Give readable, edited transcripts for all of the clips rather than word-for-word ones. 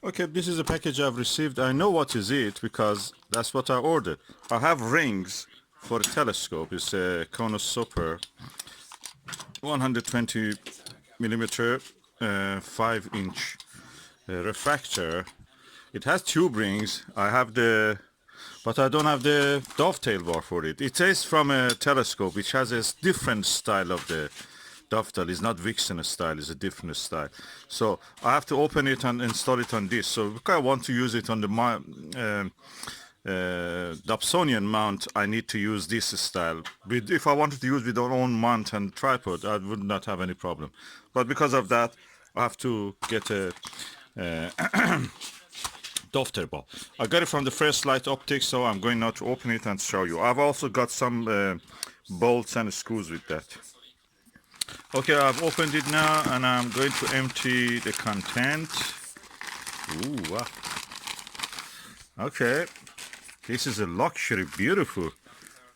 Okay, this is a package I've received. I know what is it because that's what I ordered. I have rings for a telescope. It's a Konusper 120 millimeter 5-inch refractor. It has tube rings. I have but I don't have the dovetail bar for it. It is from a telescope which has a different style of the dovetail. It's not Vixen style, it's a different style. So I have to open it and install it on this. So because I want to use it on the Dobsonian mount, I need to use this style. If I wanted to use with our own mount and tripod, I would not have any problem. But because of that, I have to get a Dovetail ball. I got it from the First Light Optics, so I'm going now to open it and show you. I've also got some bolts and screws with that. Okay, I've opened it now and I'm going to empty the content. Ooh, wow. Okay, this is a luxury, beautiful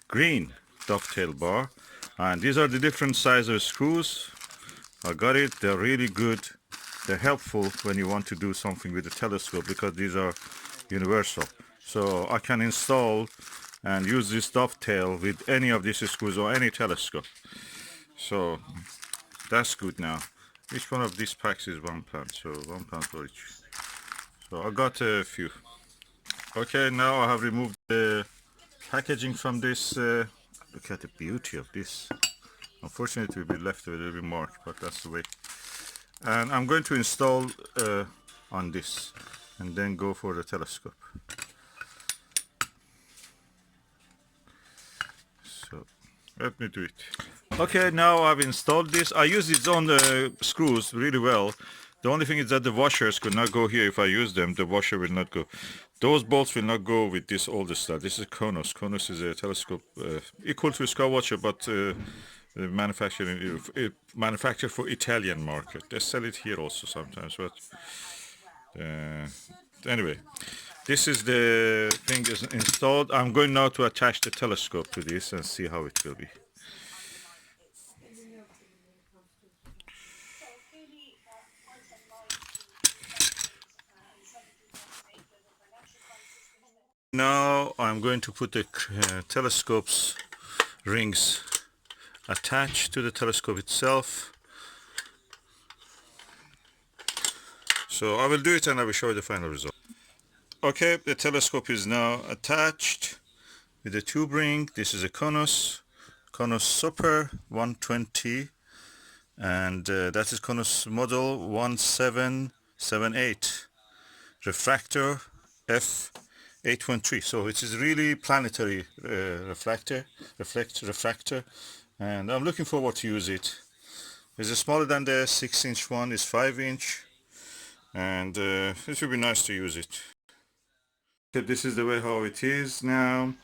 green dovetail bar. And these are the different size of screws. I got it, they're really good. They're helpful when you want to do something with the telescope because these are universal. So I can install and use this dovetail with any of these screws or any telescope. So that's good now. Each one of these packs is £1, so £1 for each. So I got a few. Okay, now I have removed the packaging from this. Look at the beauty of this. Unfortunately, it will be left a little bit marked, but that's the way. And I'm going to install on this and then go for the telescope. So let me do it. Okay, now I've installed this. I use its own screws really well. The only thing is that the washers could not go here. If I use them, the washer will not go. Those bolts will not go with this older style. This is Konus. Konus is a telescope equal to a Skywatcher, but manufactured for Italian market. They sell it here also sometimes, but uh, anyway, this is the thing is installed. I'm going now to attach the telescope to this and see how it will be. Now I'm going to put the telescope's rings attached to the telescope itself. So I will do it and I will show you the final result. Okay, the telescope is now attached with the tube ring. This is a Konusper 120, and that is Konus model 1778 refractor F813. So it is really planetary refractor, and I'm looking forward to use it. It's smaller than the 6-inch one. It's 5-inch, and it will be nice to use it. Okay, this is the way how it is now.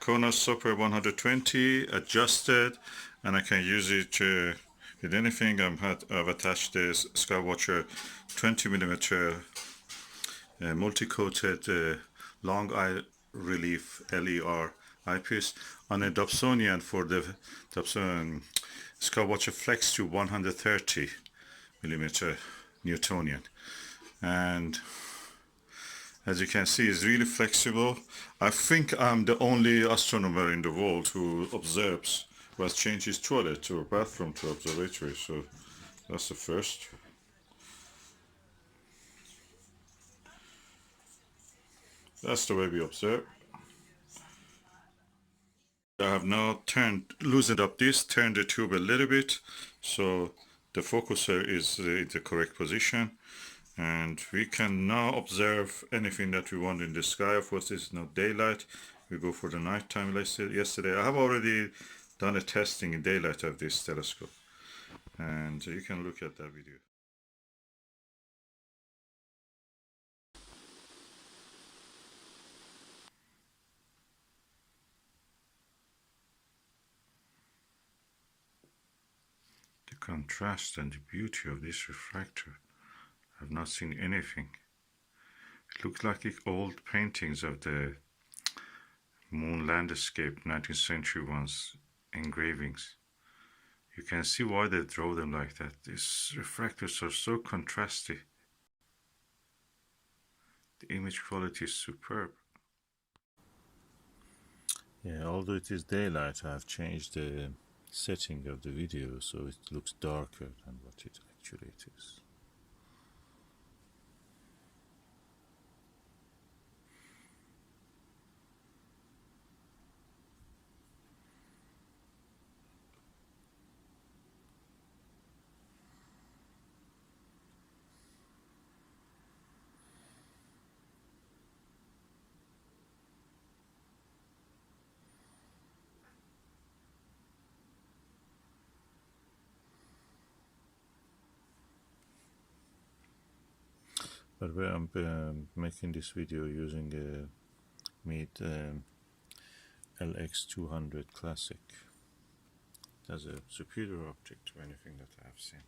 Konusper 120 adjusted, and I can use it with anything. I've attached this Skywatcher 20mm multi-coated long eye relief LER eyepiece on a Dobsonian for the Dobson Skywatcher Flex to 130mm Newtonian, and as you can see, it's really flexible. I think I'm the only astronomer in the world who observes, who has changed his toilet or bathroom to observatory. So that's the first. That's the way we observe. I have now loosened up this, turned the tube a little bit, so the focuser is in the correct position. And we can now observe anything that we want in the sky. Of course, this is not daylight. We go for the nighttime like yesterday. I have already done a testing in daylight of this telescope, and you can look at that video. The contrast and the beauty of this refractor. I've not seen anything. It looks like old paintings of the moon landscape, 19th century ones, engravings. You can see why they draw them like that. These refractors are so contrasty. The image quality is superb. Yeah, although it is daylight, I have changed the setting of the video so it looks darker than what it actually is. But where I'm making this video using a Meet LX200 Classic. It has a superior optic to anything that I have seen.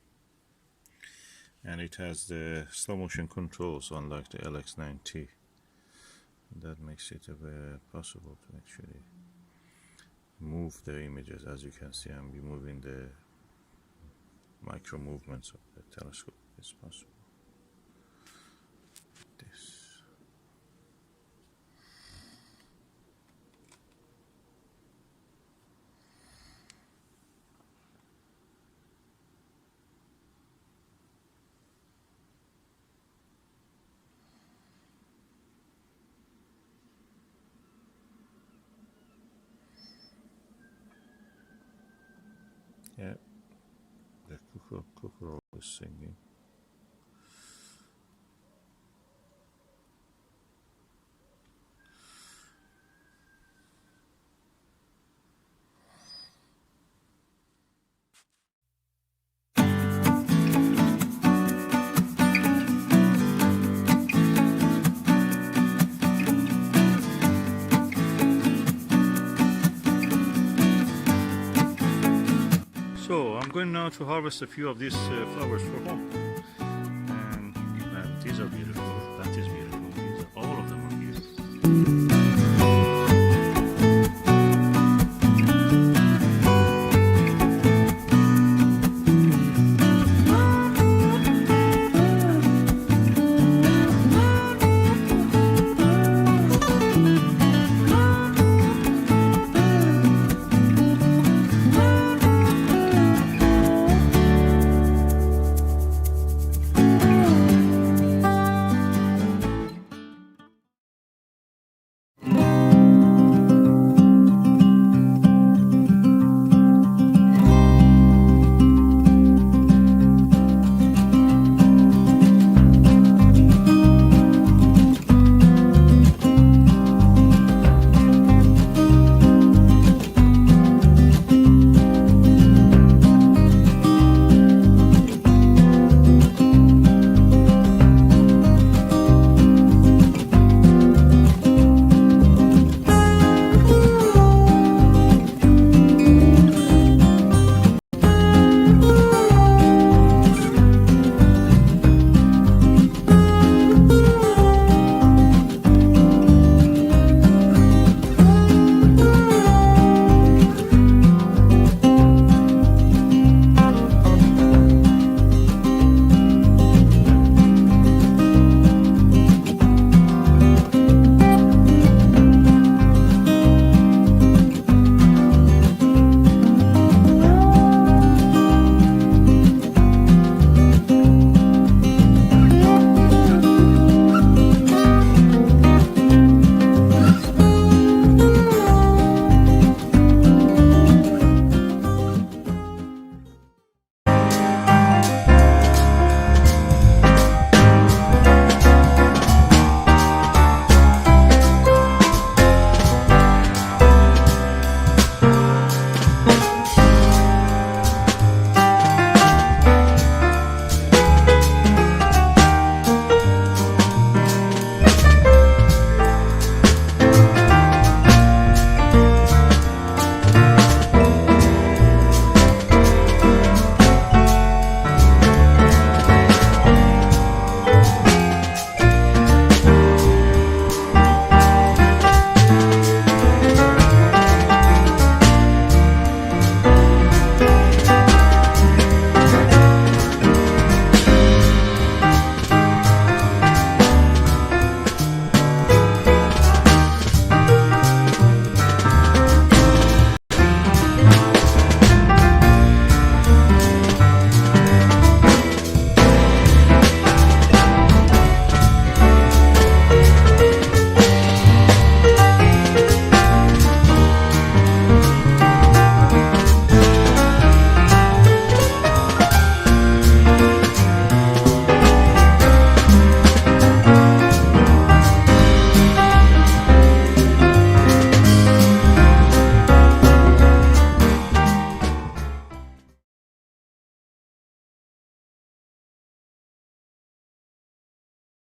And it has the slow motion controls unlike the LX9T. That makes it possible to actually move the images. As you can see, I'm moving the micro movements of the telescope. It's possible. This. Yeah, the cuckoo is singing. So I'm going now to harvest a few of these flowers for home.